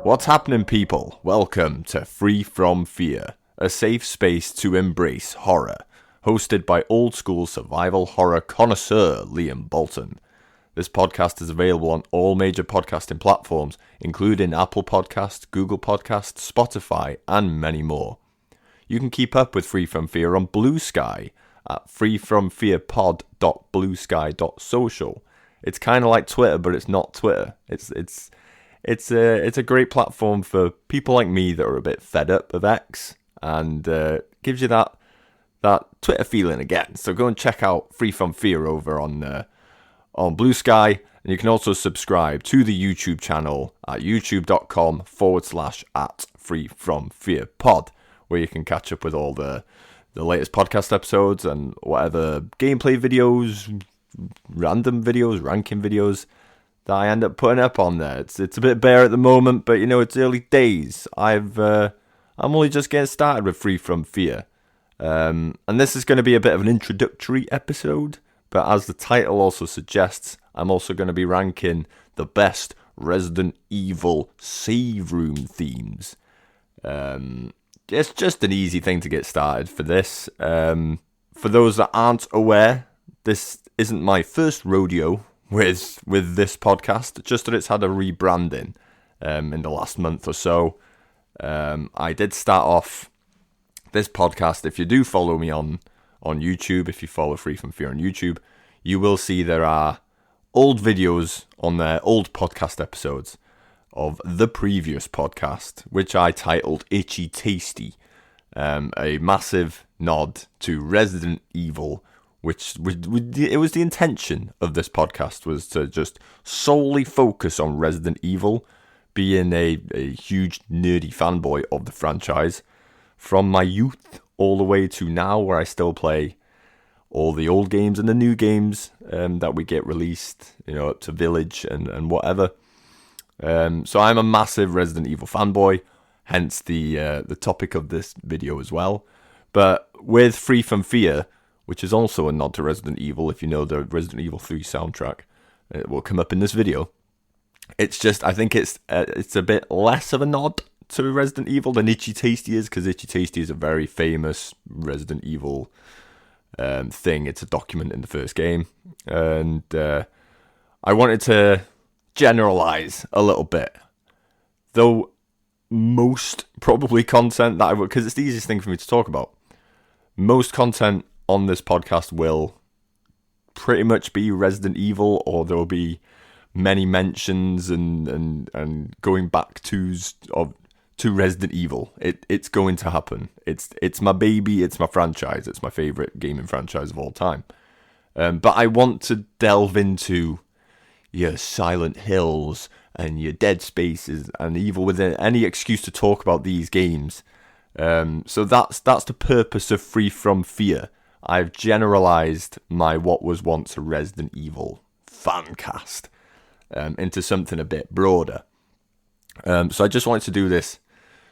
What's happening, people? Welcome to Free From Fear, a safe space to embrace horror, hosted by old-school survival horror connoisseur Liam Bolton. This podcast is available on all major podcasting platforms, including Apple Podcasts, Google Podcasts, Spotify, and many more. You can keep up with Free From Fear on Bluesky at freefromfearpod.bluesky.social. It's kind of like Twitter, but it's not Twitter. It's a great platform for people like me that are a bit fed up of X, and gives you that Twitter feeling again. So go and check out Free From Fear over on Bluesky, and you can also subscribe to the YouTube channel at youtube.com/@freefromfearpod, where you can catch up with all the latest podcast episodes and whatever gameplay videos, random videos, ranking videos that I end up putting up on there. It's a bit bare at the moment, but you know, it's early days. I'm only just getting started with Free From Fear, and this is going to be a bit of an introductory episode. But as the title also suggests, I'm also going to be ranking the best Resident Evil save room themes. It's just an easy thing to get started for this. For those that aren't aware, this isn't my first rodeo with this podcast, just that it's had a rebranding in the last month or so. I did start off this podcast. If you do follow me on YouTube, if you follow Free From Fear on YouTube, you will see there are old videos on there, old podcast episodes of the previous podcast, which I titled Itchy Tasty, a massive nod to Resident Evil, which it was the intention of this podcast was to just solely focus on Resident Evil, being a huge nerdy fanboy of the franchise from my youth all the way to now, where I still play all the old games and the new games that we get released, you know, up to Village and whatever. So I'm a massive Resident Evil fanboy, hence the topic of this video as well. But with Free From Fear, which is also a nod to Resident Evil, if you know the Resident Evil 3 soundtrack, it will come up in this video. It's just, I think it's a bit less of a nod to Resident Evil than Itchy Tasty is, because Itchy Tasty is a very famous Resident Evil thing. It's a document in the first game, and I wanted to generalize a little bit, though most probably content that because it's the easiest thing for me to talk about, most content on this podcast will pretty much be Resident Evil, or there will be many mentions and going back to Resident Evil. It's going to happen. It's my baby, it's my franchise, it's my favourite gaming franchise of all time. But I want to delve into your Silent Hills and your Dead Spaces and Evil Within, any excuse to talk about these games. So that's the purpose of Free From Fear. I've generalised my what was once a Resident Evil fan cast into something a bit broader. So I just wanted to do this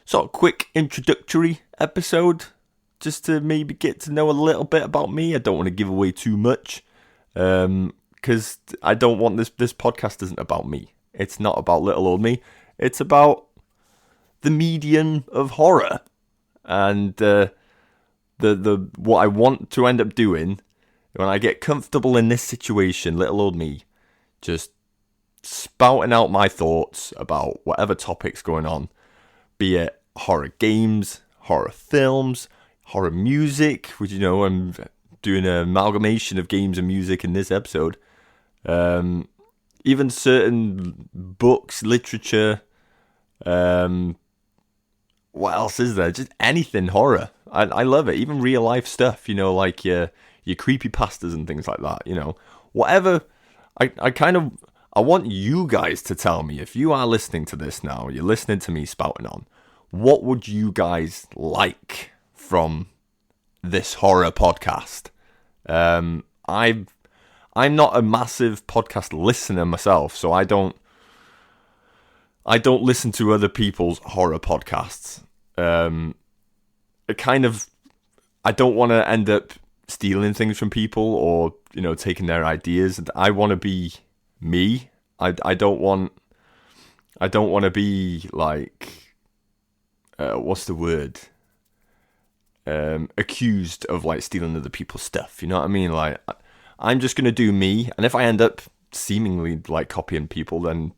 sort of quick introductory episode, just to maybe get to know a little bit about me. I don't want to give away too much, because I don't want this podcast isn't about me. It's not about little old me. It's about the medium of horror, and the what I want to end up doing when I get comfortable in this situation, little old me, just spouting out my thoughts about whatever topic's going on, be it horror games, horror films, horror music, which, you know, I'm doing an amalgamation of games and music in this episode, even certain books, literature, what else is there? Just anything horror. I love it. Even real life stuff, you know, like your creepypastas and things like that, you know. Whatever. I want you guys to tell me, if you are listening to this now, you're listening to me spouting on, what would you guys like from this horror podcast? I'm not a massive podcast listener myself, so I don't listen to other people's horror podcasts. I don't want to end up stealing things from people or, you know, taking their ideas. I want to be me. I don't want I don't want to be like, what's the word? Accused of like stealing other people's stuff. You know what I mean? Like, I'm just gonna do me, and if I end up seemingly like copying people, then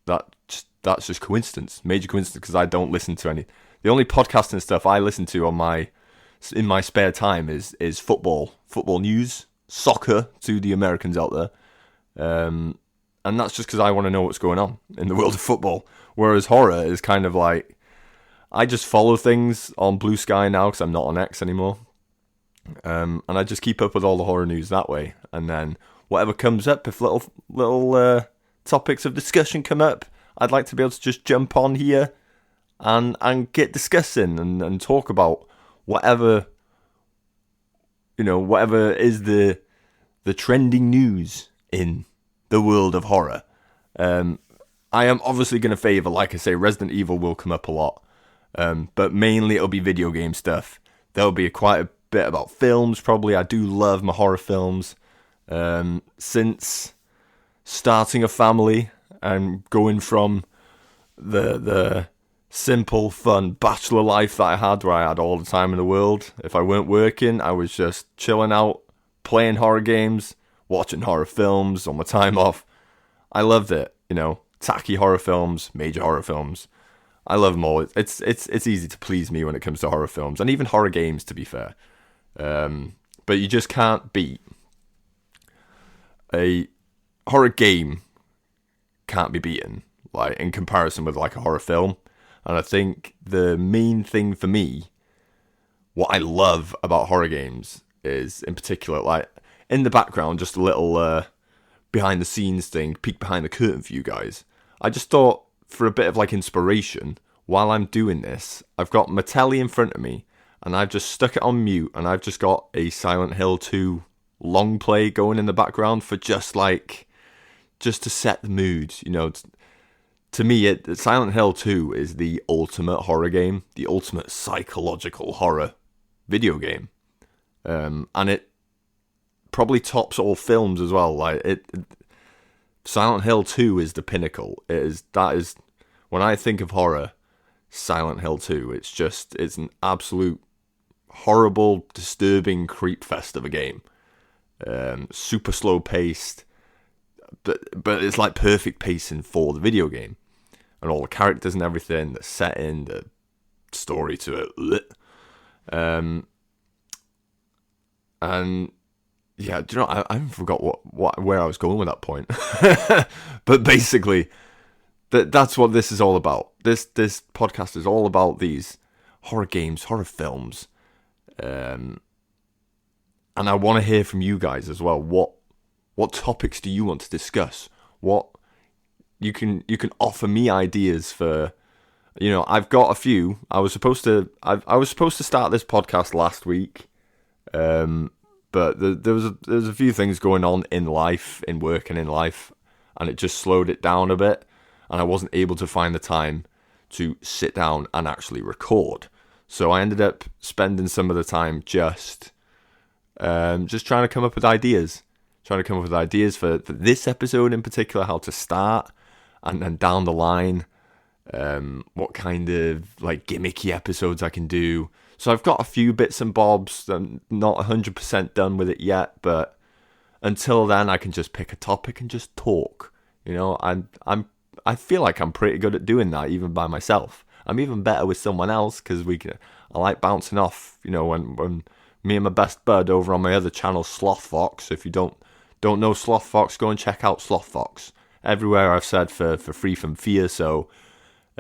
that's just coincidence, major coincidence, because I don't listen to any. The only podcasting stuff I listen to in my spare time is football news, soccer to the Americans out there, and that's just because I want to know what's going on in the world of football. Whereas horror is kind of like, I just follow things on Bluesky now because I'm not on X anymore, and I just keep up with all the horror news that way. And then whatever comes up, if little topics of discussion come up, I'd like to be able to just jump on here and get discussing and talk about whatever, whatever is the trending news in the world of horror. I am obviously going to favour, like I say, Resident Evil will come up a lot, but mainly it'll be video game stuff. There'll be quite a bit about films, probably. I do love my horror films. Since starting a family and going from the simple, fun bachelor life that I had, where I had all the time in the world. If I weren't working, I was just chilling out, playing horror games, watching horror films on my time off. I loved it, tacky horror films, major horror films. I love them all. It's easy to please me when it comes to horror films, and even horror games, to be fair. But you just can't beat a horror game. Can't be beaten, like, in comparison with like a horror film. And I think the main thing for me, what I love about horror games is, in particular, like, in the background, just a little behind the scenes thing, peek behind the curtain for you guys. I just thought, for a bit of like inspiration, while I'm doing this, I've got my telly in front of me, and I've just stuck it on mute, and I've just got a Silent Hill 2 long play going in the background for just to set the mood, To me, Silent Hill 2 is the ultimate horror game, the ultimate psychological horror video game, and it probably tops all films as well. Silent Hill 2 is the pinnacle. That is when I think of horror, Silent Hill 2. It's an absolute horrible, disturbing creep fest of a game. Super slow paced, but it's like perfect pacing for the video game. And all the characters and everything, the setting, the story to it. And yeah, do you know, I forgot where I was going with that point. But basically, that's what this is all about. This podcast is all about these horror games, horror films. And I want to hear from you guys as well. What topics do you want to discuss? What you can offer me ideas for. I've got a few. I was supposed to start this podcast last week, but there was a few things going on in life, in work and in life, and it just slowed it down a bit, and I wasn't able to find the time to sit down and actually record. So I ended up spending some of the time just trying to come up with ideas. Trying to come up with ideas for this episode in particular, how to start, and then down the line, what kind of like gimmicky episodes I can do. So I've got a few bits and bobs. I'm not 100% done with it yet, but until then, I can just pick a topic and just talk. I feel like I'm pretty good at doing that, even by myself. I'm even better with someone else because I like bouncing off. When me and my best bud over on my other channel, Slothfox. If you don't know Slothfox, go and check out Slothfox. Everywhere I've said for Free From Fear. So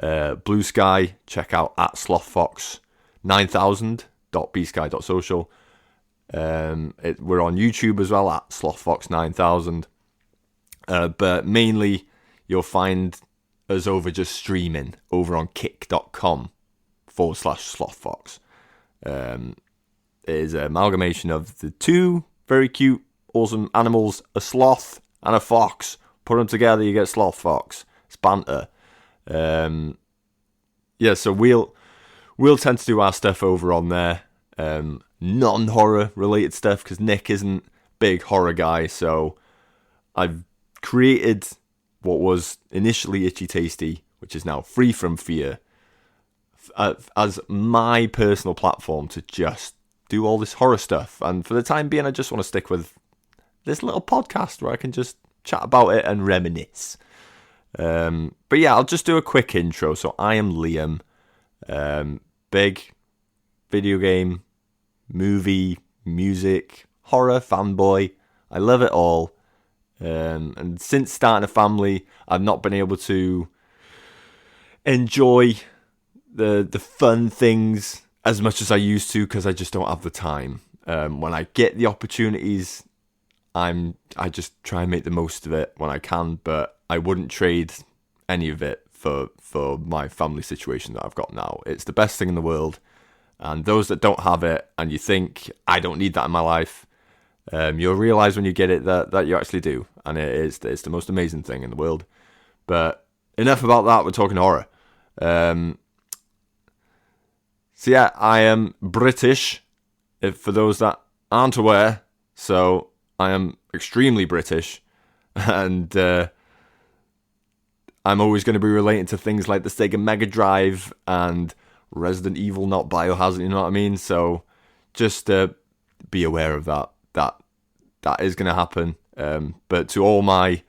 Bluesky, check out at Slothfox9000.bsky.social. We're on YouTube as well at Slothfox9000. But mainly you'll find us over just streaming over on kick.com/Slothfox. It is an amalgamation of the two very cute, awesome animals, a sloth and a fox. Put them together, you get Slothfox. It's banter. So we'll tend to do our stuff over on there. Non-horror related stuff, because Nick isn't a big horror guy. So I've created what was initially Itchy Tasty, which is now Free From Fear, as my personal platform to just do all this horror stuff. And for the time being, I just want to stick with this little podcast where I can just chat about it and reminisce. But yeah, I'll just do a quick intro. So I am Liam, big video game, movie, music, horror fanboy. I love it all. And since starting a family, I've not been able to enjoy the fun things as much as I used to because I just don't have the time. When I get the opportunities, I just try and make the most of it when I can, but I wouldn't trade any of it for my family situation that I've got now. It's the best thing in the world, and those that don't have it and you think, I don't need that in my life, you'll realise when you get it that you actually do, and it's the most amazing thing in the world. But enough about that, we're talking horror. So yeah, I am British, for those that aren't aware, so I am extremely British, and I'm always going to be relating to things like the Sega Mega Drive and Resident Evil, not Biohazard, you know what I mean? So just be aware of that is going to happen. But to all my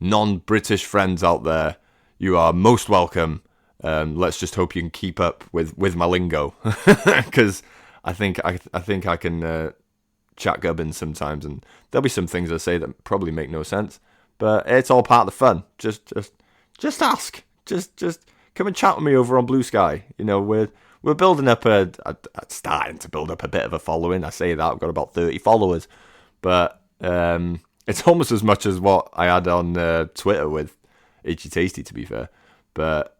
non-British friends out there, you are most welcome. Let's just hope you can keep up with my lingo, because I think I can chat gubbins sometimes, and there'll be some things I say that probably make no sense, but it's all part of the fun. Just ask. Just come and chat with me over on Bluesky. You know, we're building up starting to build up a bit of a following. I say that I've got about 30 followers, but it's almost as much as what I had on Twitter with Itchy Tasty, to be fair. But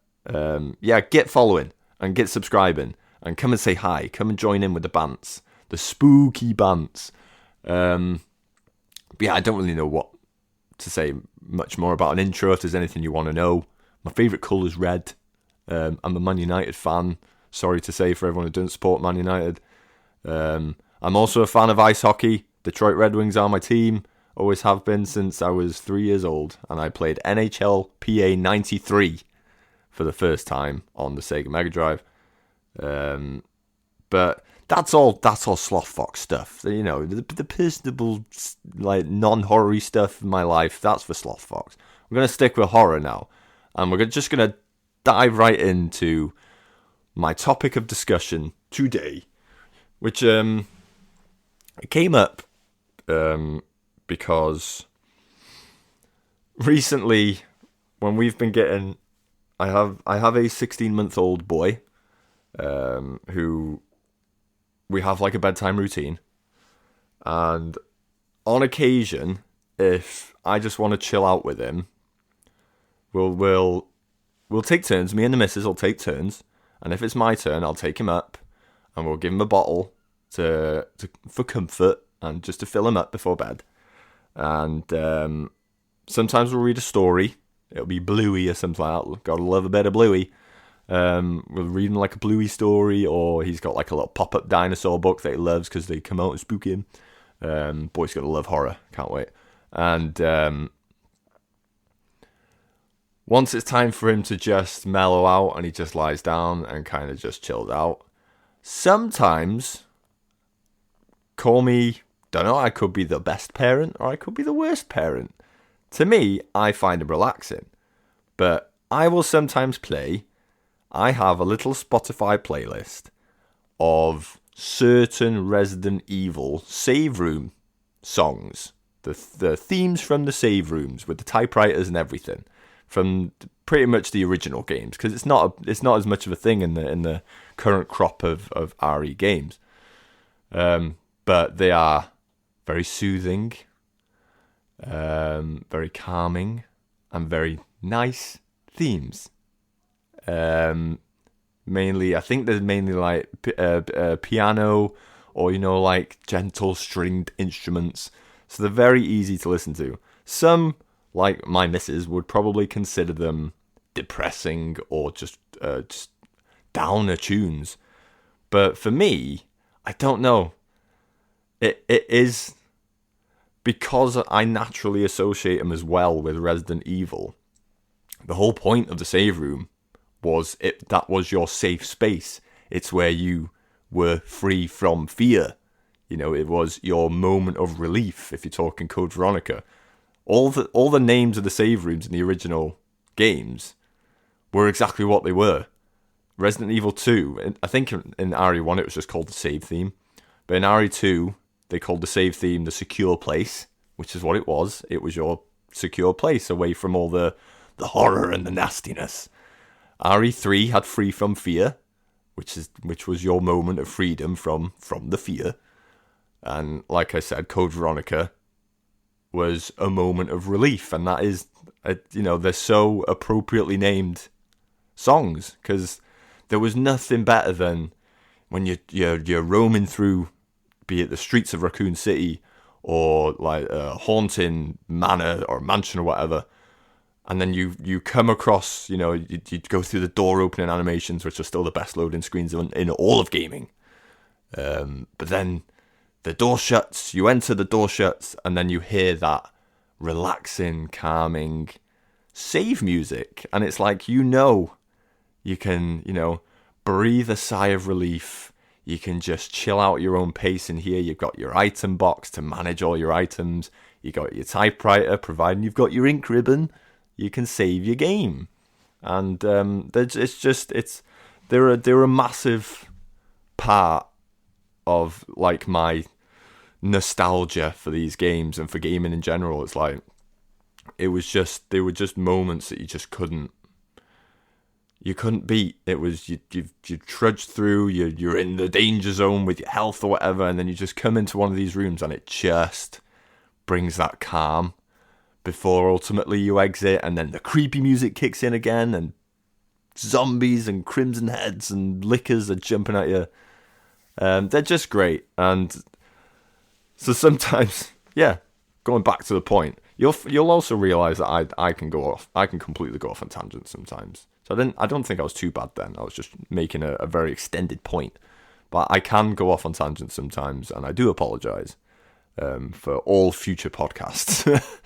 yeah, get following and get subscribing and come and say hi. Come and join in with the bants, the spooky bants. But yeah, I don't really know what to say much more about an intro. If there's anything you want to know, my favourite colour is red. I'm a Man United fan. Sorry to say for everyone who doesn't support Man United. I'm also a fan of ice hockey. Detroit Red Wings are my team. Always have been since I was 3 years old, and I played NHL PA 93 for the first time on the Sega Mega Drive. But that's all Slothfox stuff. You know, the personable, like, non-horror-y stuff in my life, that's for Slothfox. We're going to stick with horror now, and we're just going to dive right into my topic of discussion today, which it came up because recently, when we've been getting, I have a 16-month-old boy who we have like a bedtime routine, and on occasion, if I just want to chill out with him, we'll take turns. Me and the missus will take turns, and if it's my turn, I'll take him up, and we'll give him a bottle for comfort and just to fill him up before bed. And sometimes we'll read a story. It'll be Bluey or something like that. Gotta love a bit of Bluey. We'll read him like a Bluey story, or he's got like a little pop-up dinosaur book that he loves because they come out and spook him. Boy's gonna love horror. Can't wait. And once it's time for him to just mellow out and he just lies down and kind of just chills out, sometimes, call me, don't know, I could be the best parent or I could be the worst parent. To me, I find it relaxing. But I will sometimes I have a little Spotify playlist of certain Resident Evil save room songs. The themes from the save rooms with the typewriters and everything. From pretty much the original games, because it's not as much of a thing in the current crop of RE games, but they are very soothing, very calming, and very nice themes. Mainly, I think there's mainly like piano, or like gentle stringed instruments, so they're very easy to listen to. Some, like my missus, would probably consider them depressing or just downer tunes. But for me, I don't know. It is because I naturally associate them as well with Resident Evil. the whole point of the save room was that was your safe space. It's where you were free from fear. You know, it was your moment of relief. If you're talking Code Veronica, all the names of the save rooms in the original games were exactly what they were. Resident Evil 2, I think in RE1 it was just called the save theme, but in RE2 they called the save theme the secure place, which is what it was. It was your secure place away from all the horror and the nastiness. RE3 had free from fear, which was your moment of freedom from the fear. And like I said, Code Veronica was a moment of relief, and that is, they're so appropriately named songs, because there was nothing better than when you're roaming through, be it the streets of Raccoon City or like a haunting manor or mansion or whatever, and then you come across, you go through the door opening animations, which are still the best loading screens in all of gaming. But then the door shuts, you enter, the door shuts, and then you hear that relaxing, calming save music, and it's like, you can, breathe a sigh of relief. You can just chill out your own pace in here. You've got your item box to manage all your items. You got your typewriter, providing you've got your ink ribbon. You can save your game, and they're a massive part of like my nostalgia for these games and for gaming in general. It's like they were just moments that you couldn't beat. It was you trudged through. You're in the danger zone with your health or whatever, and then you just come into one of these rooms, and it just brings that calm before ultimately you exit, and then the creepy music kicks in again, and zombies and crimson heads and lickers are jumping at you. They're just great. And so sometimes, going back to the point, you'll also realize that I can completely go off on tangents sometimes. So I don't think I was too bad then. I was just making a very extended point, but I can go off on tangents sometimes, and I do apologize for all future podcasts.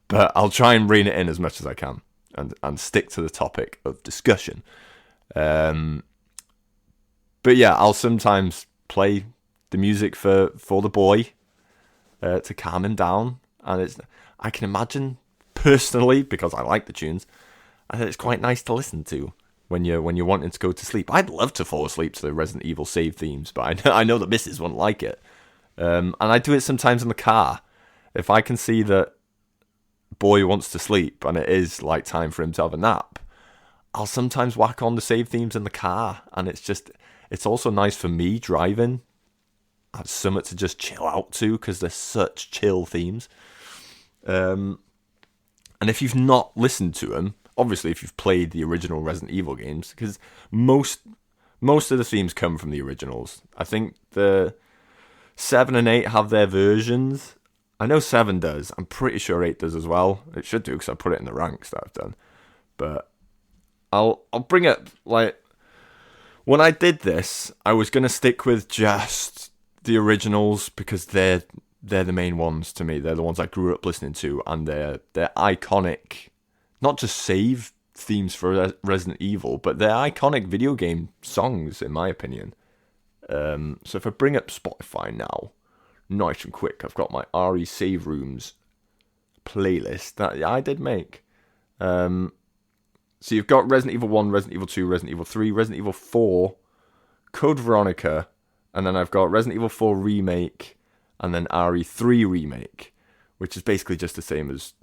But I'll try and rein it in as much as I can and stick to the topic of discussion. But yeah, I'll sometimes play the music for the boy to calm him down, and I can imagine personally, because I like the tunes, I think it's quite nice to listen to when you're wanting to go to sleep. I'd love to fall asleep to the Resident Evil save themes, but I know the missus wouldn't like it. And I do it sometimes in the car. If I can see that boy wants to sleep and it is like time for him to have a nap, I'll sometimes whack on the save themes in the car, and it's also nice for me driving. I have something to just chill out to, because they're such chill themes. And if you've not listened to them, obviously if you've played the original Resident Evil games, because most of the themes come from the originals. I think the 7 and 8 have their versions. I know 7 does. I'm pretty sure 8 does as well. It should do, because I put it in the ranks that I've done. But I'll bring it, like, when I did this, I was going to stick with just the originals, because they're the main ones to me. They're the ones I grew up listening to, and they're iconic, not just save themes for Resident Evil, but they're iconic video game songs, in my opinion. So if I bring up Spotify now, nice and quick, I've got my RE Save Rooms playlist that I did make. So you've got Resident Evil 1, Resident Evil 2, Resident Evil 3, Resident Evil 4, Code Veronica, and then I've got Resident Evil 4 Remake, and then RE3 Remake, which is basically just the same as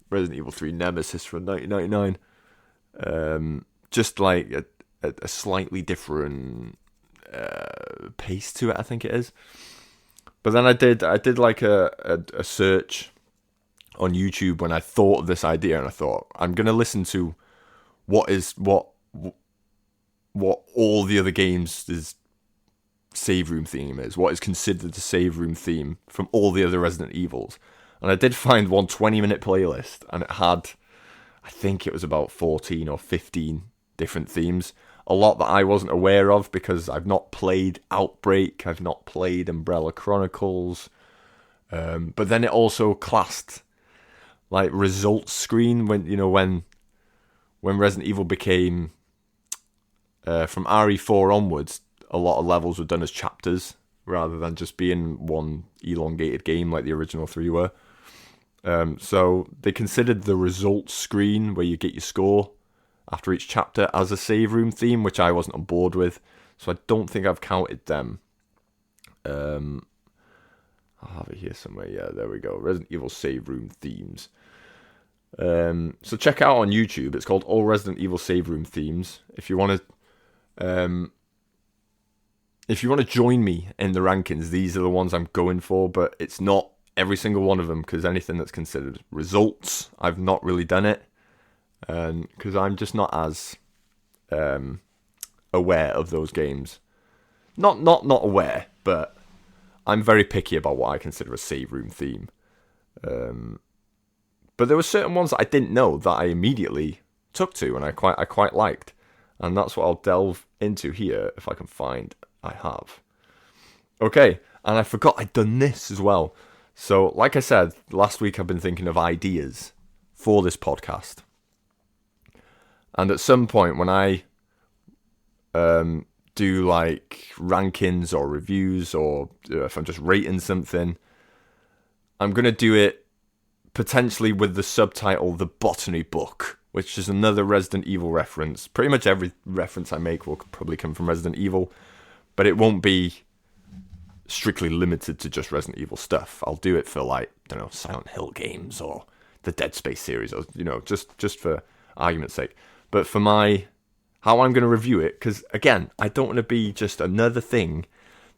Resident Evil 3 Nemesis from 1999. Just like a slightly different pace to it, I think it is. But then I did like a search on YouTube when I thought of this idea, and I thought, I'm gonna listen to what all the other games' save room theme is, what is considered the save room theme from all the other Resident Evils. And I did find one 20-minute playlist, and it had, I think it was about 14 or 15 different themes. A lot that I wasn't aware of, because I've not played Outbreak, I've not played Umbrella Chronicles. But then it also classed like results screen when when Resident Evil became, from RE4 onwards, a lot of levels were done as chapters rather than just being one elongated game like the original 3 were. So they considered the results screen where you get your score after each chapter as a save room theme, which I wasn't on board with. So I don't think I've counted them. I'll have it here somewhere. Yeah, there we go. Resident Evil save room themes. So check it out on YouTube. It's called All Resident Evil Save Room Themes. If you want to join me in the rankings, these are the ones I'm going for. But it's not every single one of them, because anything that's considered results, I've not really done it, because I'm just not as aware of those games. Not aware, but I'm very picky about what I consider a save room theme. But there were certain ones that I didn't know that I immediately took to, and I quite liked, and that's what I'll delve into here if I can find. I have. Okay, and I forgot I'd done this as well. So, like I said, last week I've been thinking of ideas for this podcast, and at some point when I do like rankings or reviews, or if I'm just rating something, I'm gonna do it potentially with the subtitle "The Botany Book," which is another Resident Evil reference. Pretty much every reference I make will probably come from Resident Evil, but it won't be strictly limited to just Resident Evil stuff. I'll do it for, like, I don't know, Silent Hill games or the Dead Space series, or, you know, just for argument's sake. But for how I'm going to review it, because again, I don't want to be just another thing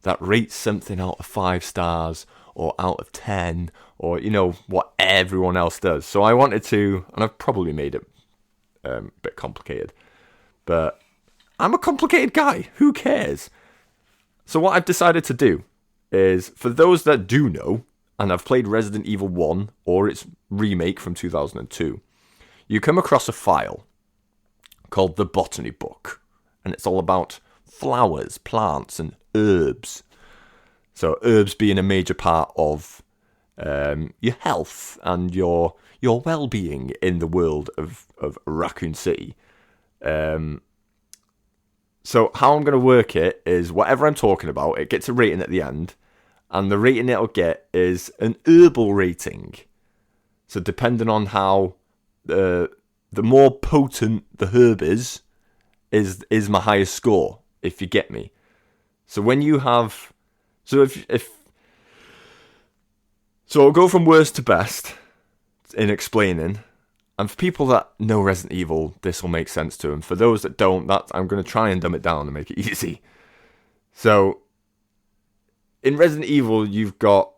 that rates something out of 5 stars or out of 10, or, you know, what everyone else does. So I wanted to, and I've probably made it a bit complicated, but I'm a complicated guy. Who cares? So what I've decided to do is, for those that do know, and have played Resident Evil 1 or its remake from 2002, you come across a file called The Botany Book, and it's all about flowers, plants, and herbs. So herbs being a major part of your health and your well-being in the world of Raccoon City. So how I'm going to work it is, whatever I'm talking about, it gets a rating at the end, and the rating it'll get is an herbal rating. So depending on how the more potent the herb is my highest score, if you get me. So when you have, so so I'll go from worst to best in explaining. And for people that know Resident Evil, this will make sense to them. For those that don't, I'm going to try and dumb it down and make it easy. So, in Resident Evil, you've got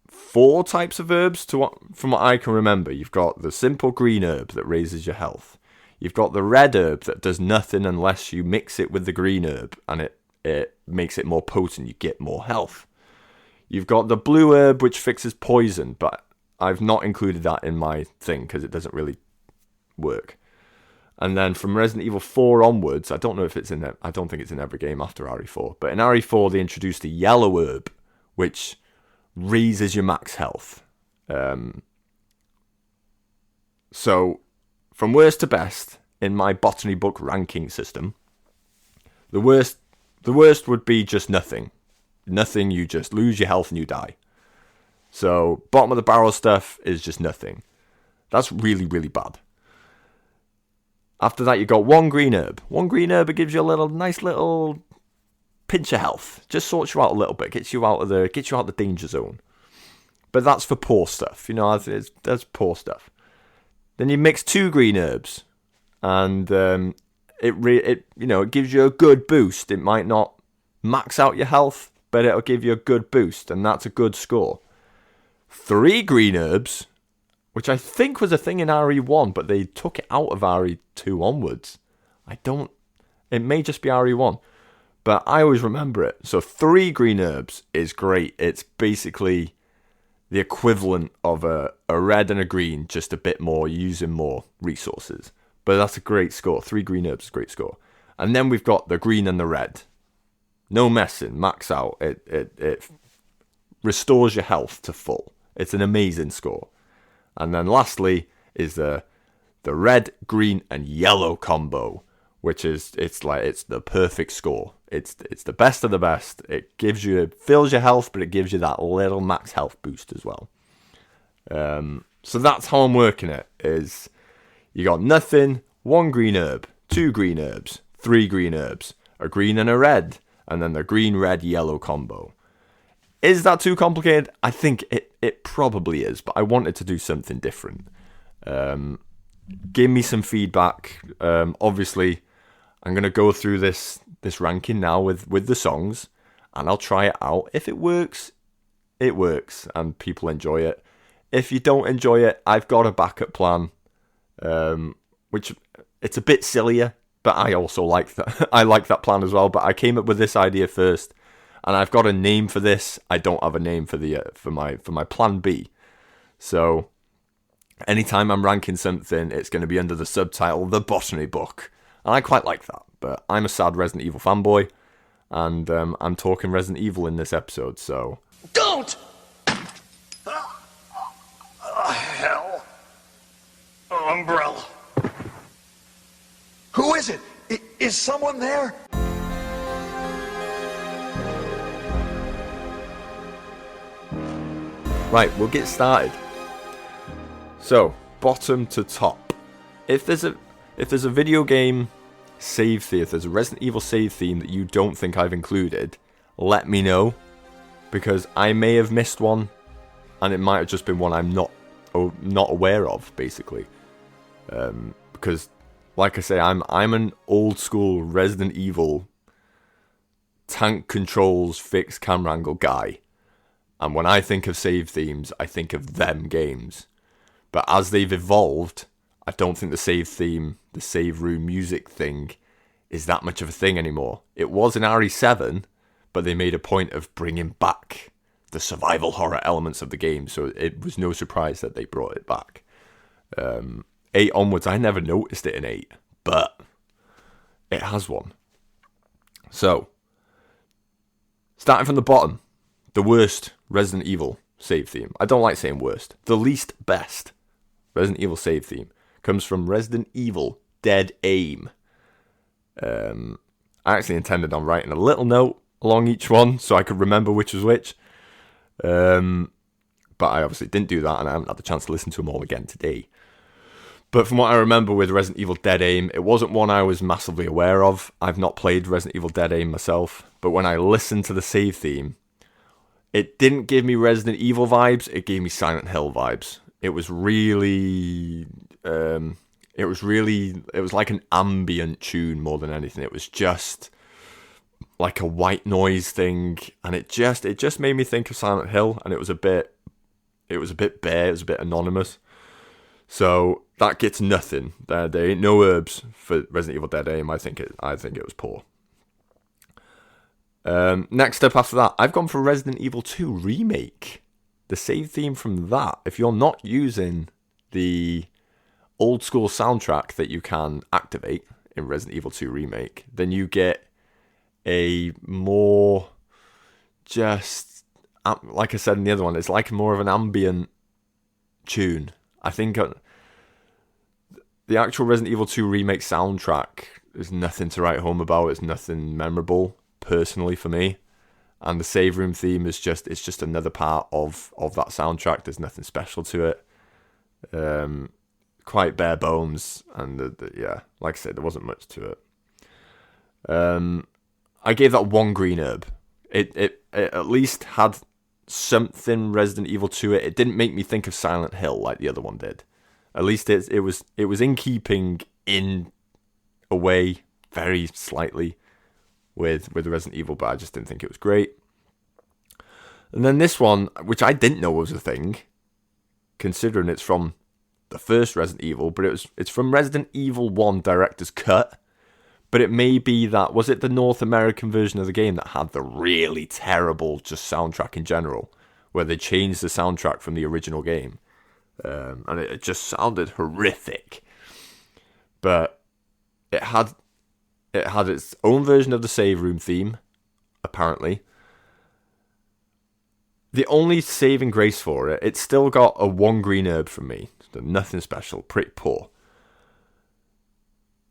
4 types of herbs, from what I can remember. You've got the simple green herb that raises your health. You've got the red herb that does nothing unless you mix it with the green herb, and it makes it more potent. You get more health. You've got the blue herb, which fixes poison, but I've not included that in my thing because it doesn't really work. And then from Resident Evil 4 onwards, I don't know if it's in there. I don't think it's in every game after RE4. But in RE4, they introduced the yellow herb, which raises your max health. So, from worst to best, in my Botany Book ranking system, the worst would be just nothing. Nothing, you just lose your health and you die. So, bottom of the barrel stuff is just nothing. That's really, really bad. After that, you got 1 green herb. 1 green herb, it gives you a nice little pinch of health. Just sorts you out a little bit, gets you out of the danger zone. But that's for poor stuff, you know. That's poor stuff. Then you mix 2 green herbs, and it gives you a good boost. It might not max out your health, but it'll give you a good boost, and that's a good score. 3 green herbs, which I think was a thing in RE1, but they took it out of RE2 onwards. It may just be RE1, but I always remember it. So 3 green herbs is great. It's basically the equivalent of a red and a green, just a bit more, using more resources. But that's a great score. 3 green herbs is a great score. And then we've got the green and the red. No messing, max out. It restores your health to full. It's an amazing score. And then lastly is the the red, green, and yellow combo, which is it's the perfect score. It's the best of the best. It fills your health, but it gives you that little max health boost as well. So that's how I'm working it. Is you got nothing, 1 green herb, 2 green herbs, 3 green herbs, a green and a red, and then the green, red, yellow combo. Is that too complicated? I think it probably is, but I wanted to do something different. Give me some feedback. Obviously, I'm going to go through this ranking now with the songs, and I'll try it out. If it works, and people enjoy it. If you don't enjoy it, I've got a backup plan, which it's a bit sillier, but I also like that. I like that plan as well, but I came up with this idea first, and I've got a name for this. I don't have a name for my plan B. So anytime I'm ranking something, it's going to be under the subtitle The Botany Book. And I quite like that, but I'm a sad Resident Evil fanboy, and I'm talking Resident Evil in this episode, so... Don't! Hell. Umbrella. Who is it? Is someone there? Right, we'll get started. So, bottom to top. If there's a video game save theme, if there's a Resident Evil save theme that you don't think I've included, let me know, because I may have missed one, and it might have just been one I'm not aware of, basically. Because, like I say, I'm an old school Resident Evil tank controls fixed camera angle guy, and when I think of save themes, I think of them games. But as they've evolved, I don't think the save theme, the save room music thing, is that much of a thing anymore. It was in RE7, but they made a point of bringing back the survival horror elements of the game, so it was no surprise that they brought it back. 8 onwards, I never noticed it in 8, but it has one. So, starting from the bottom, the worst Resident Evil save theme. I don't like saying worst. The least best Resident Evil save theme comes from Resident Evil Dead Aim. I actually intended on writing a little note along each one so I could remember which was which. But I obviously didn't do that, and I haven't had the chance to listen to them all again today. But from what I remember with Resident Evil Dead Aim, it wasn't one I was massively aware of. I've not played Resident Evil Dead Aim myself, but when I listened to the save theme, it didn't give me Resident Evil vibes, it gave me Silent Hill vibes. It was like an ambient tune more than anything. It was just like a white noise thing, and it just made me think of Silent Hill, and it was a bit bare, it was a bit anonymous. So that gets nothing. There ain't no herbs for Resident Evil Dead Aim. I think it was poor. Next up after that, I've gone for Resident Evil 2 Remake. The save theme from that, if you're not using the old school soundtrack that you can activate in Resident Evil 2 Remake, then you get a more just, like I said in the other one, it's like more of an ambient tune. I think the actual Resident Evil 2 Remake soundtrack is nothing to write home about. It's nothing memorable, personally, for me. And the save room theme is just another part of that soundtrack. There's nothing special to it. Quite bare bones, and yeah, like I said, there wasn't much to it. I gave that 1 green herb. It at least had something Resident Evil to it. It didn't make me think of Silent Hill like the other one did. At least it was in keeping, in a way, very slightly with Resident Evil, but I just didn't think it was great. And then this one, which I didn't know was a thing, considering it's from the first Resident Evil, but it's from Resident Evil 1 Director's Cut. But it may be that, was it the North American version of the game that had the really terrible just soundtrack in general, where they changed the soundtrack from the original game, and it just sounded horrific. But it had its own version of the save room theme, apparently. The only saving grace for it, it's still got a 1 green herb from me. So nothing special, pretty poor.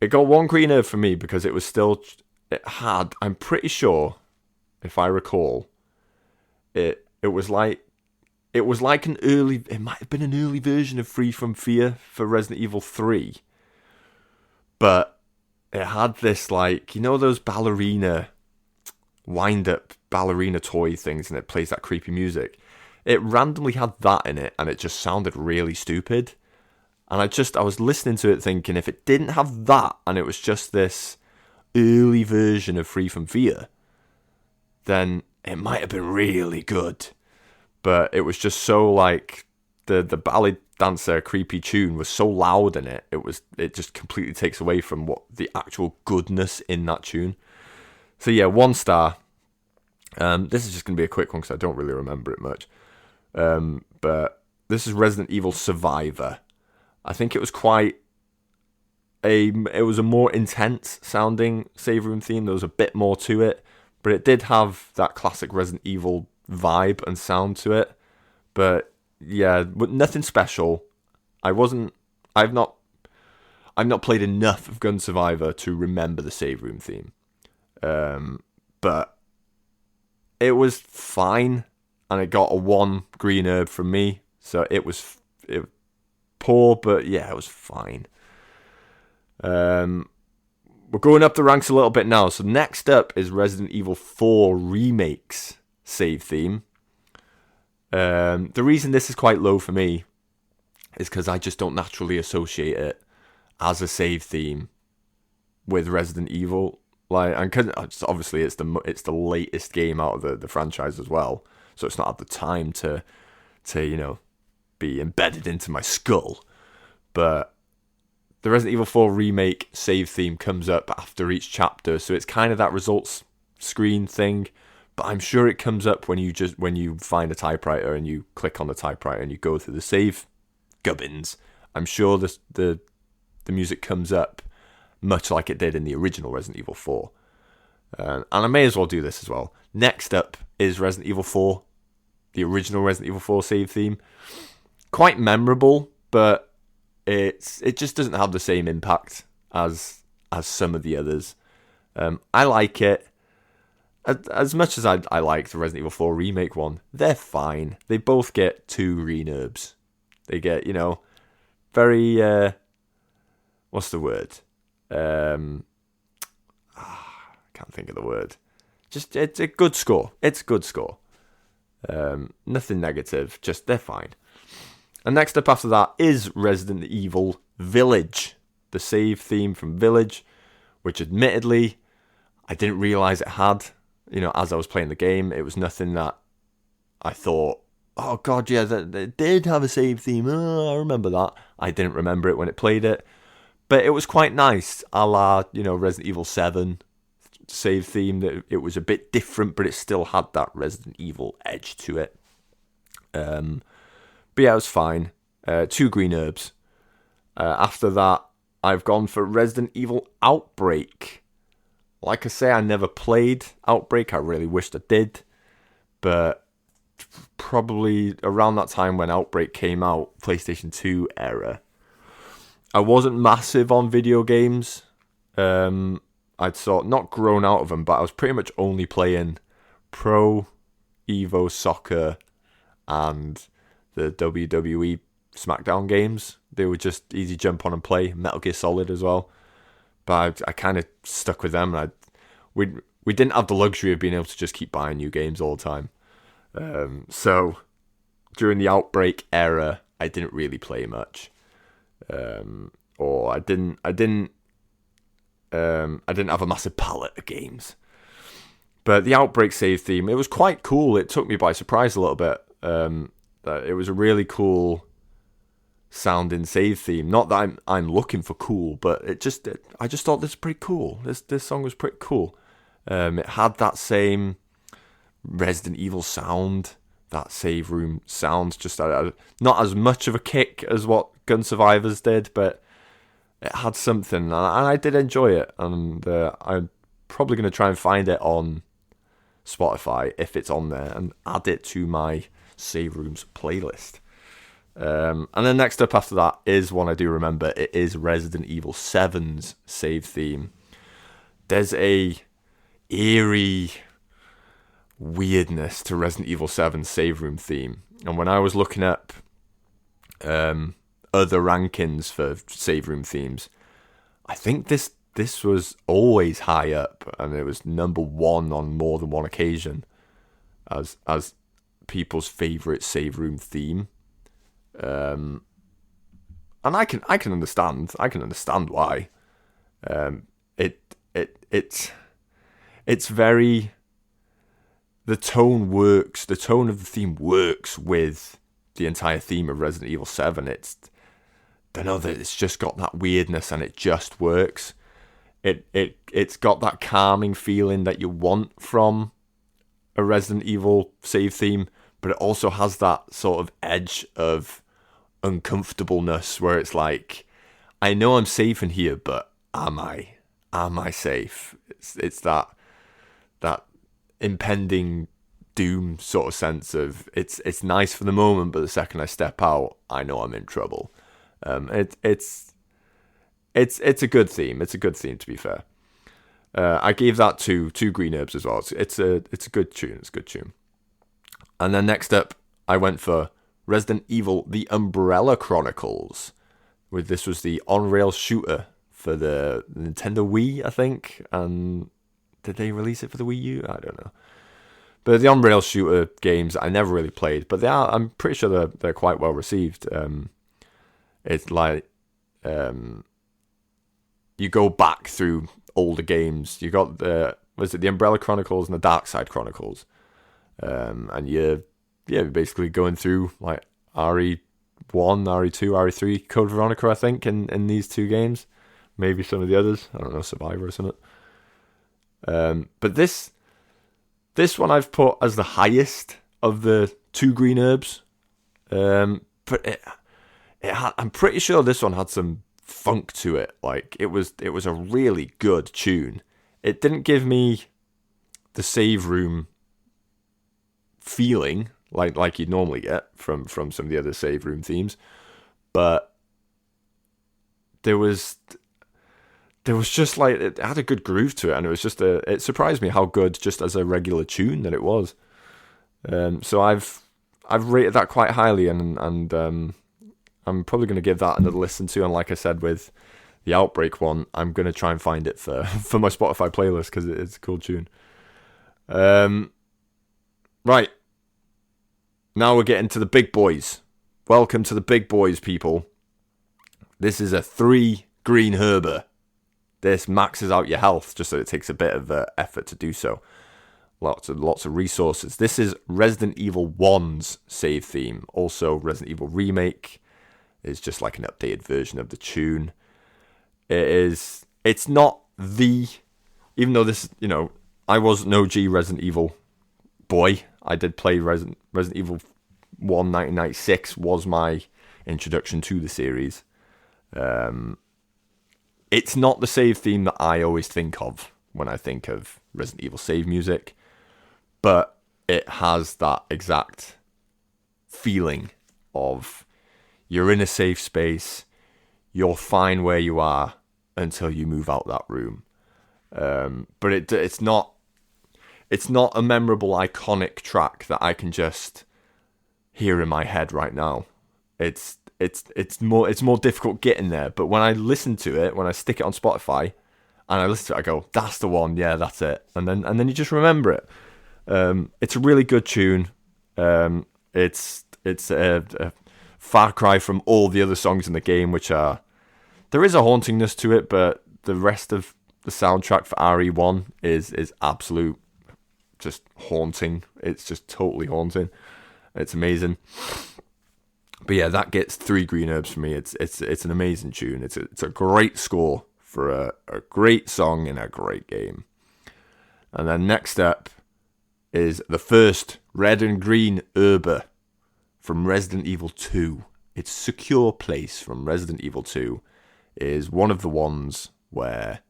it got one green herb for me because I'm pretty sure, if I recall, it was like it might have been an early version of Free From Fear for Resident Evil 3, but it had this, like, those wind-up ballerina toy things, and it plays that creepy music. It randomly had that in it, and it just sounded really stupid. And I was listening to it thinking, if it didn't have that, and it was just this early version of Free From Fear, then it might have been really good. But it was just so, like, the ballet dancer creepy tune was so loud in it, it just completely takes away from what the actual goodness in that tune. So yeah, 1 star. This is just going to be a quick one because I don't really remember it much. But this is Resident Evil Survivor. I think it was it was a more intense sounding save room theme. There was a bit more to it, but it did have that classic Resident Evil vibe and sound to it. But yeah, but nothing special. I've not played enough of Gun Survivor to remember the save room theme. But it was fine, and it got a 1 green herb from me. So it was poor, but yeah, it was fine. We're going up the ranks a little bit now. So next up is Resident Evil 4 Remake's save theme. The reason this is quite low for me is because I just don't naturally associate it as a save theme with Resident Evil. Like, and cause obviously it's the latest game out of the franchise as well, so it's not at the time to be embedded into my skull. But the Resident Evil 4 Remake save theme comes up after each chapter, so it's kind of that results screen thing. But I'm sure it comes up when you find a typewriter and you click on the typewriter and you go through the save gubbins. I'm sure the music comes up much like it did in the original Resident Evil 4. And I may as well do this as well. Next up is Resident Evil 4, the original Resident Evil 4 save theme. Quite memorable, but it just doesn't have the same impact as some of the others. I like it. As much as I like the Resident Evil 4 Remake one, they're fine. They both get 2 green herbs. They get, very, what's the word? I can't think of the word. Just, it's a good score. It's a good score. Nothing negative, just they're fine. And next up after that is Resident Evil Village, the save theme from Village, which admittedly, I didn't realise it had. As I was playing the game, it was nothing that I thought, oh god, yeah, they did have a save theme. Oh, I remember that. I didn't remember it when it played it. But it was quite nice, a la, Resident Evil 7 save theme. That it was a bit different, but it still had that Resident Evil edge to it. But yeah, it was fine. 2 green herbs. After that, I've gone for Resident Evil Outbreak. Like I say, I never played Outbreak. I really wished I did. But probably around that time when Outbreak came out, PlayStation 2 era, I wasn't massive on video games. I'd sort not grown out of them, but I was pretty much only playing Pro Evo Soccer and the WWE SmackDown games. They were just easy jump on and play. Metal Gear Solid as well. But I kind of stuck with them. And we didn't have the luxury of being able to just keep buying new games all the time. So during the Outbreak era, I didn't really play much. Or I didn't have a massive palette of games. But the Outbreak save theme, it was quite cool. It took me by surprise a little bit. It was a really cool sounding save theme. Not that I'm looking for cool, but I just thought this was pretty cool. This song was pretty cool. It had that same Resident Evil sound, that save room sound, just not as much of a kick as what Gun Survivors did, but it had something, and I did enjoy it. And I'm probably going to try and find it on Spotify if it's on there and add it to my save rooms playlist. And then next up after that is one I do remember. It is Resident Evil 7's save theme. There's a eerie weirdness to Resident Evil 7's save room theme. And when I was looking up other rankings for save room themes, I think this was always high up, and it was number one on more than one occasion as people's favourite save room theme. And I can understand why. It's very, the tone works. The tone of the theme works with the entire theme of Resident Evil 7. It's just got that weirdness, and it just works. It's got that calming feeling that you want from a Resident Evil save theme, but it also has that sort of edge of uncomfortableness where it's like, I know I'm safe in here, but am I safe? It's that impending doom sort of sense of it's nice for the moment, but the second I step out, I know I'm in trouble. It's a good theme. It's a good theme, to be fair. I gave that two green herbs as well. It's a good tune. It's a good tune. And then next up, I went for Resident Evil: The Umbrella Chronicles. This was the on-rail shooter for the Nintendo Wii, I think. And did they release it for the Wii U? I don't know. But the on-rail shooter games I never really played, but I'm pretty sure they're quite well received. It's like you go back through older games. You got the Umbrella Chronicles and the Dark Side Chronicles, and you're basically going through like RE1, RE2, RE3, Code Veronica, I think, in these two games. Maybe some of the others. I don't know, Survivor or something. But this one I've put as the highest of the two green herbs. But I'm pretty sure this one had some funk to it. Like it was a really good tune. It didn't give me the save room feeling like you'd normally get from some of the other save room themes, but there was just like, it had a good groove to it, and it surprised me how good just as a regular tune that it was. So I've rated that quite highly, and I'm probably going to give that another listen to. And like I said with the Outbreak one, I'm going to try and find it for my Spotify playlist because it's a cool tune. Right. Now we're getting to the big boys. Welcome to the big boys, people. This is a 3 green herber. This maxes out your health, just so it takes a bit of effort to do so. Lots of resources. This is Resident Evil 1's save theme. Also, Resident Evil Remake is just like an updated version of the tune. It's not even though this, I was an OG Resident Evil boy. I did play Resident Evil 1 1996 was my introduction to the series. It's not the save theme that I always think of when I think of Resident Evil save music, but it has that exact feeling of you're in a safe space, you're fine where you are until you move out that room. But it's not a memorable, iconic track that I can just hear in my head right now. It's more difficult getting there. But when I listen to it, when I stick it on Spotify and I listen to it, I go, "That's the one. Yeah, that's it." And then you just remember it. It's a really good tune. It's a far cry from all the other songs in the game, which are, there is a hauntingness to it, but the rest of the soundtrack for RE1 is absolute, just haunting. It's just totally haunting. It's amazing. But yeah, that gets 3 green herbs for me. It's an amazing tune. It's a great score for a great song in a great game. And then next up is the first red and green herber from Resident Evil 2. Its Secure Place from Resident Evil 2 is one of the ones where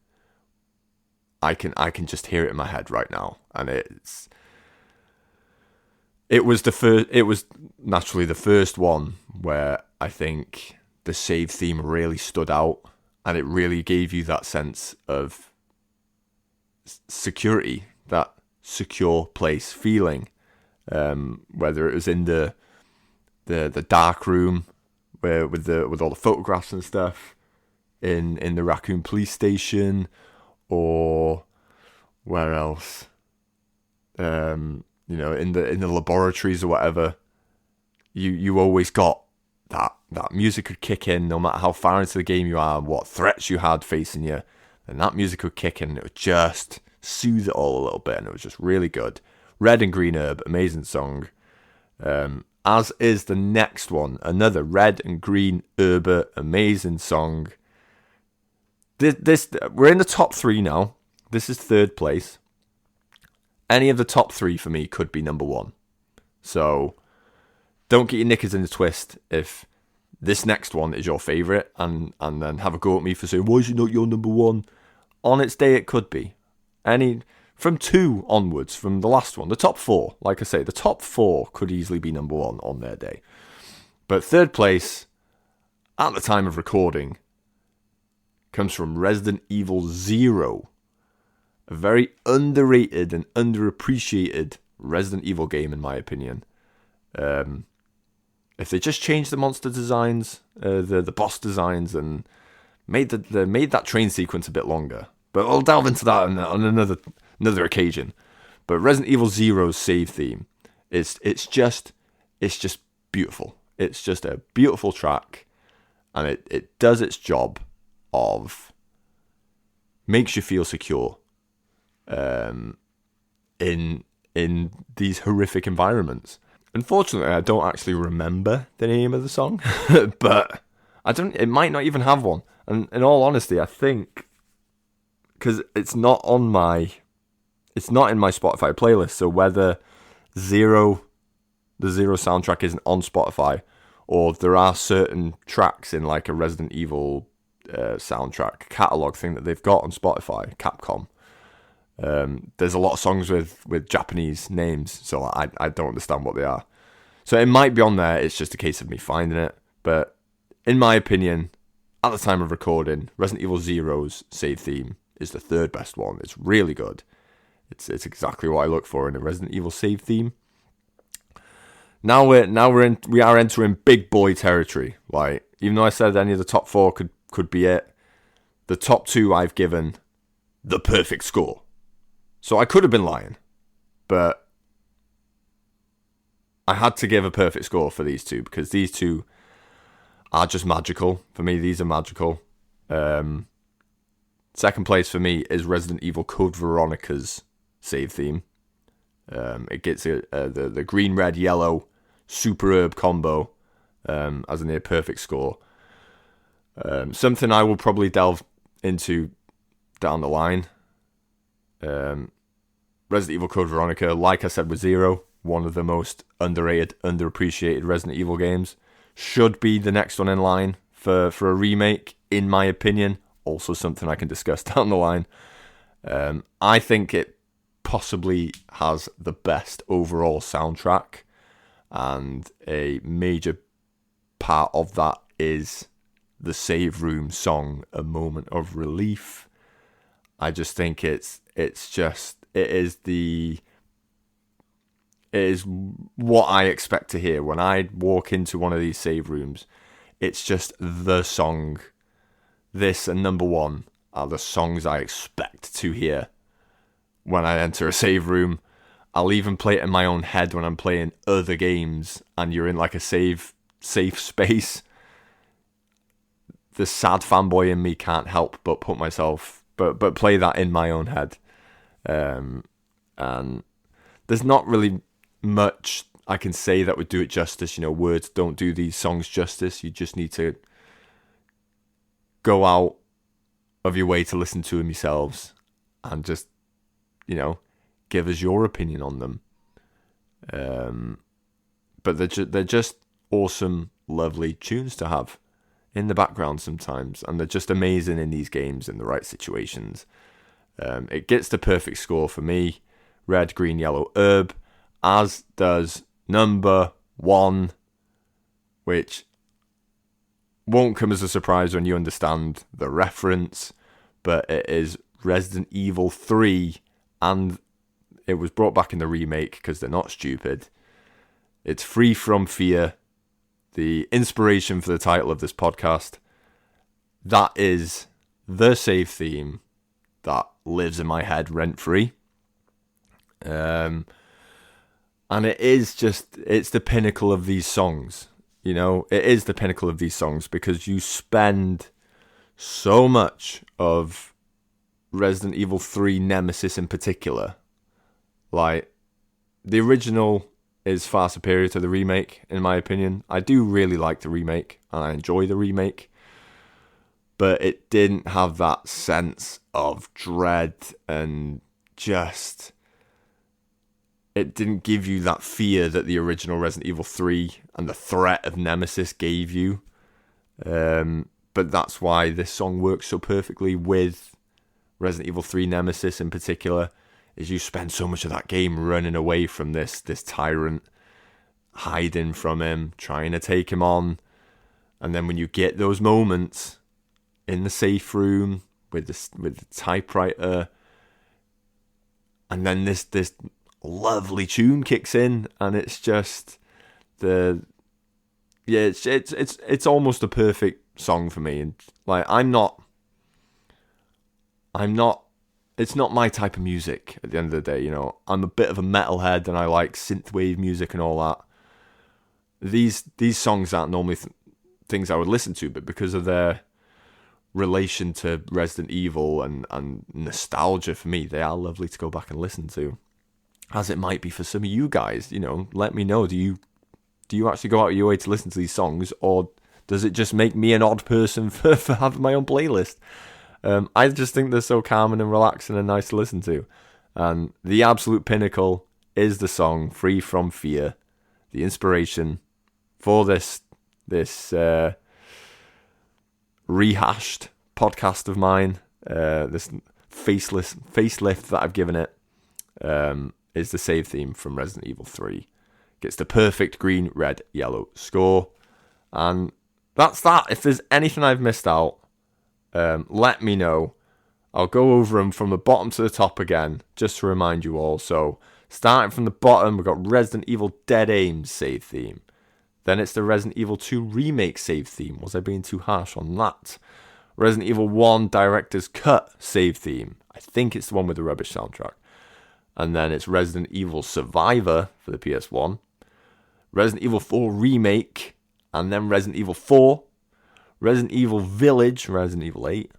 I can just hear it in my head right now, and it was the first. It was naturally the first one where I think the save theme really stood out, and it really gave you that sense of security, that secure place feeling. Whether it was in the dark room where with all the photographs and stuff, in the Raccoon Police Station, or where else? You know, in the laboratories or whatever, you always got that music could kick in no matter how far into the game you are and what threats you had facing you. And that music would kick in and it would just soothe it all a little bit, and it was just really good. Red and Green Herb, amazing song. As is the next one, another Red and Green Herb, amazing song. This we're in the top 3 now. This is 3rd place. Any of the top 3 for me could be number 1. So don't get your knickers in a twist if this next one is your favourite and then have a go at me for saying, why is it not your number 1? On its day, it could be. From 2 onwards, from the last one, the top 4, like I say, the top 4 could easily be number 1 on their day. But 3rd place, at the time of recording, comes from Resident Evil 0. A very underrated and underappreciated Resident Evil game, in my opinion. If they just changed the monster designs, the boss designs, and made that train sequence a bit longer, but I'll delve into that on another occasion. But Resident Evil 0's save theme it's just beautiful. It's just a beautiful track, and it does its job of makes you feel secure. In these horrific environments. Unfortunately, I don't actually remember the name of the song, but it might not even have one. And in all honesty, I think because it's not in my Spotify playlist. So whether the Zero soundtrack isn't on Spotify, or there are certain tracks in like a Resident Evil soundtrack catalog thing that they've got on Spotify, Capcom. There's a lot of songs with Japanese names, so I don't understand what they are. So it might be on there, it's just a case of me finding it. But in my opinion, at the time of recording, Resident Evil 0's save theme is the 3rd best one. It's really good. It's exactly what I look for in a Resident Evil save theme. Now we are entering big boy territory. Like, even though I said any of the top 4 could be it, the top 2 I've given the perfect score. So I could have been lying, but I had to give a perfect score for these 2 because these 2 are just magical. For me, these are magical. 2nd place for me is Resident Evil Code Veronica's save theme. It gets the green, red, yellow superb combo as a near perfect score. Something I will probably delve into down the line. Resident Evil Code Veronica, like I said with 0, one of the most underrated, underappreciated Resident Evil games. Should be the next one in line for a remake, in my opinion. Also something I can discuss down the line. I think it possibly has the best overall soundtrack, and a major part of that is the save room song, A Moment of Relief. I just think it is what I expect to hear when I walk into one of these save rooms. It's just the song. This and number 1 are the songs I expect to hear when I enter a save room. I'll even play it in my own head when I'm playing other games and you're in like a safe space. The sad fanboy in me can't help but but play that in my own head. And there's not really much I can say that would do it justice. You know, words don't do these songs justice. You just need to go out of your way to listen to them yourselves and just, give us your opinion on them. But they're just awesome, lovely tunes to have in the background sometimes, and they're just amazing in these games in the right situations. It gets the perfect score for me. Red, green, yellow, herb, as does number 1, which won't come as a surprise when you understand the reference, but it is Resident Evil 3, and it was brought back in the remake because they're not stupid. It's Free From Fear, the inspiration for the title of this podcast. That is the save theme that lives in my head rent-free. And it's the pinnacle of these songs. You know, it is the pinnacle of these songs because you spend so much of Resident Evil 3 Nemesis in particular. Like, the original is far superior to the remake, in my opinion. I do really like the remake, and I enjoy the remake. But it didn't have that sense of dread and just... It didn't give you that fear that the original Resident Evil 3 and the threat of Nemesis gave you. But that's why this song works so perfectly with Resident Evil 3 Nemesis in particular, is you spend so much of that game running away from this tyrant, hiding from him, trying to take him on. And then when you get those moments in the safe room with the typewriter, and then this lovely tune kicks in, and it's just it's almost a perfect song for me. And like, it's not my type of music at the end of the day, you know. I'm a bit of a metalhead and I like synthwave music and all that. These songs aren't normally things I would listen to, but because of their relation to Resident Evil and nostalgia for me, they are lovely to go back and listen to. As it might be for some of you guys, you know. Let me know, do you actually go out of your way to listen to these songs, or does it just make me an odd person for having my own playlist? I just think they're so calming and relaxing and nice to listen to. And the absolute pinnacle is the song Free From Fear, the inspiration for this rehashed podcast of mine, this facelift that I've given it, is the save theme from Resident Evil 3. Gets the perfect green, red, yellow score. And that's that. If there's anything I've missed out, let me know. I'll go over them from the bottom to the top again, just to remind you all. So, starting from the bottom, we've got Resident Evil Dead Aim's save theme. Then it's the Resident Evil 2 Remake save theme. Was I being too harsh on that? Resident Evil 1 Director's Cut save theme. I think it's the one with the rubbish soundtrack. And then it's Resident Evil Survivor for the PS1. Resident Evil 4 Remake. And then Resident Evil 4. Resident Evil Village, Resident Evil 8.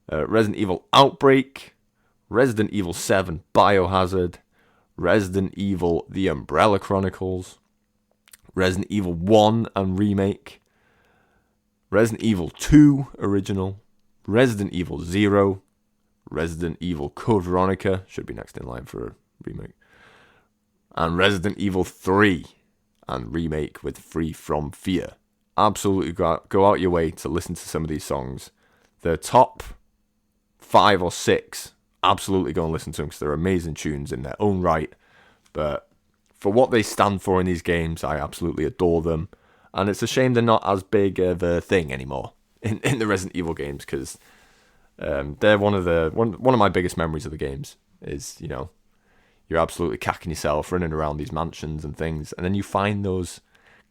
Resident Evil Outbreak. Resident Evil 7 Biohazard. Resident Evil The Umbrella Chronicles. Resident Evil 1 and Remake. Resident Evil 2 Original. Resident Evil 0. Resident Evil Code Veronica, should be next in line for a remake. And Resident Evil 3 and Remake with Free From Fear. Absolutely go out your way to listen to some of these songs. The top 5 or 6, absolutely go and listen to them because they're amazing tunes in their own right. But for what they stand for in these games, I absolutely adore them. And it's a shame they're not as big of a thing anymore in the Resident Evil games, because they're one of my biggest memories of the games. Is, you know, you're absolutely cacking yourself running around these mansions and things, and then you find those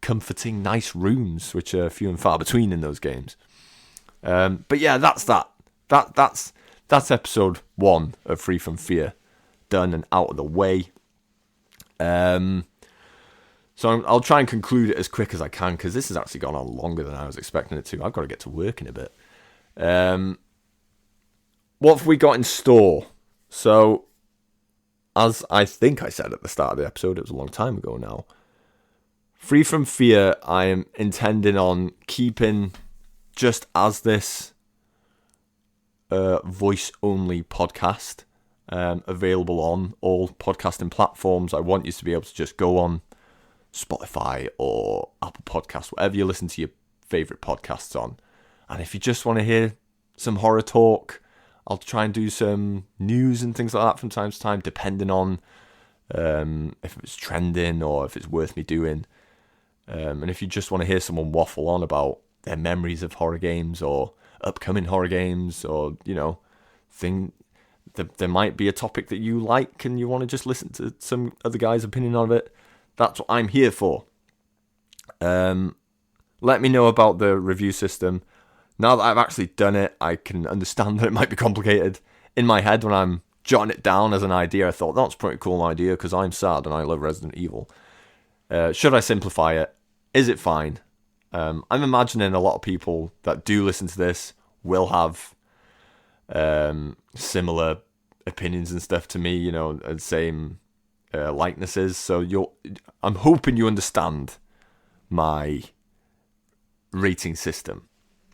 comforting, nice rooms, which are few and far between in those games. But yeah, that's that. That's episode 1 of Free From Fear, done and out of the way. So I'll try and conclude it as quick as I can, because this has actually gone on longer than I was expecting it to. I've got to get to work in a bit. What have we got in store? So, as I think I said at the start of the episode, it was a long time ago now, Free From Fear, I am intending on keeping just as this voice-only podcast, available on all podcasting platforms. I want you to be able to just go on Spotify or Apple Podcasts, whatever you listen to your favourite podcasts on. And if you just want to hear some horror talk, I'll try and do some news and things like that from time to time, depending on if it's trending or if it's worth me doing. And if you just want to hear someone waffle on about their memories of horror games or upcoming horror games, or there might be a topic that you like and you want to just listen to some other guy's opinion on it, that's what I'm here for. Let me know about the review system. Now that I've actually done it, I can understand that it might be complicated. In my head, when I'm jotting it down as an idea, I thought, that's a pretty cool idea because I'm sad and I love Resident Evil. Should I simplify it? Is it fine? I'm imagining a lot of people that do listen to this will have similar opinions and stuff to me, and same likenesses. So I'm hoping you understand my rating system.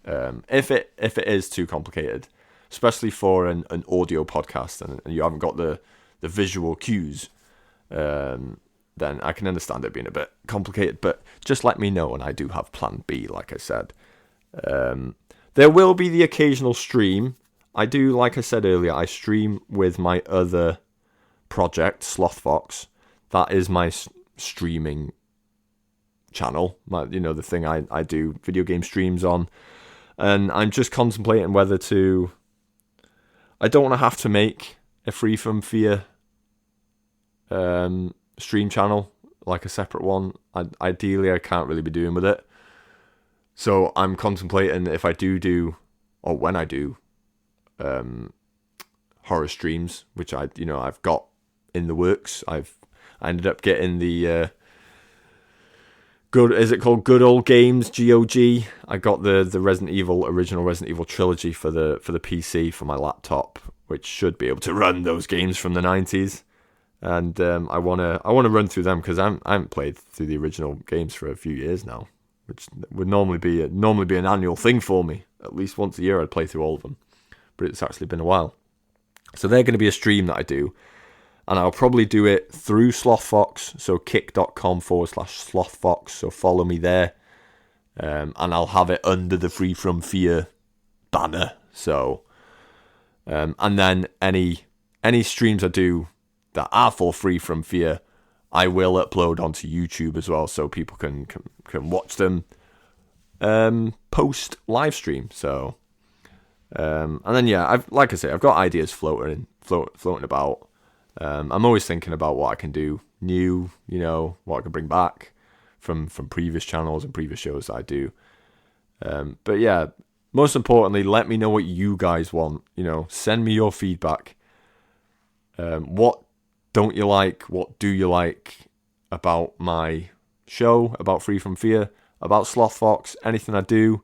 If it is too complicated, especially for an audio podcast and you haven't got the visual cues, then I can understand it being a bit complicated, but just let me know and I do have plan B, like I said. There will be the occasional stream. I do, like I said earlier, I stream with my other project, Slothfox. That is my streaming channel, the thing I do video game streams on. And I'm just contemplating whether to... I don't want to have to make a Free From Fear stream channel, like a separate one. Ideally, I can't really be doing with it. So I'm contemplating if I do, or when I do, horror streams, which I've got in the works. I ended up getting the Good Old Games, GOG. I got the original Resident Evil trilogy for the PC for my laptop, which should be able to run those games from the 90s. And I wanna run through them because I haven't played through the original games for a few years now, which would normally be an annual thing for me. At least once a year I'd play through all of them, but it's actually been a while. So they're going to be a stream that I do, and I'll probably do it through Slothfox, so kick.com/Slothfox. So follow me there, and I'll have it under the Free From Fear banner. So, and then any streams I do that are for Free From Fear, I will upload onto YouTube as well, so people can watch them post live stream. So, and then I've got ideas floating about. I'm always thinking about what I can do new, what I can bring back from previous channels and previous shows that I do. But yeah, most importantly, let me know what you guys want. Send me your feedback. What don't you like? What do you like about my show, about Free From Fear, about Slothfox, anything I do?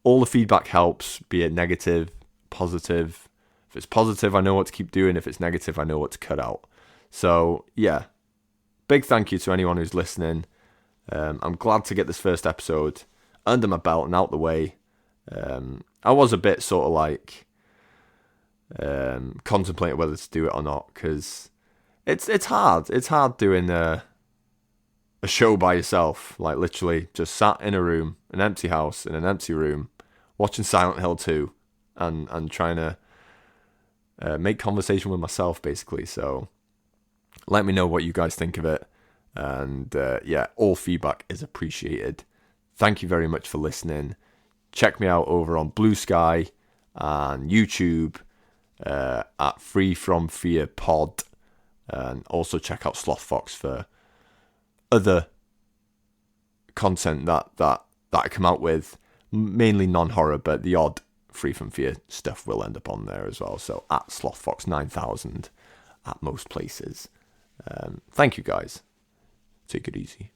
All the feedback helps, be it negative, positive. If it's positive, I know what to keep doing. If it's negative, I know what to cut out. So, yeah. Big thank you to anyone who's listening. I'm glad to get this first episode under my belt and out the way. I was a bit sort of like contemplating whether to do it or not, because it's hard. It's hard doing a show by yourself, like literally just sat in a room, an empty house, in an empty room, watching Silent Hill 2 and trying to make conversation with myself, basically. So let me know what you guys think of it. And all feedback is appreciated. Thank you very much for listening. Check me out over on Bluesky and YouTube at Free From Fear Pod. And also check out Slothfox for other content that I come out with, mainly non-horror, but the odd Free From Fear stuff will end up on there as well. So at Slothfox 9000 at most places. Thank you guys. Take it easy.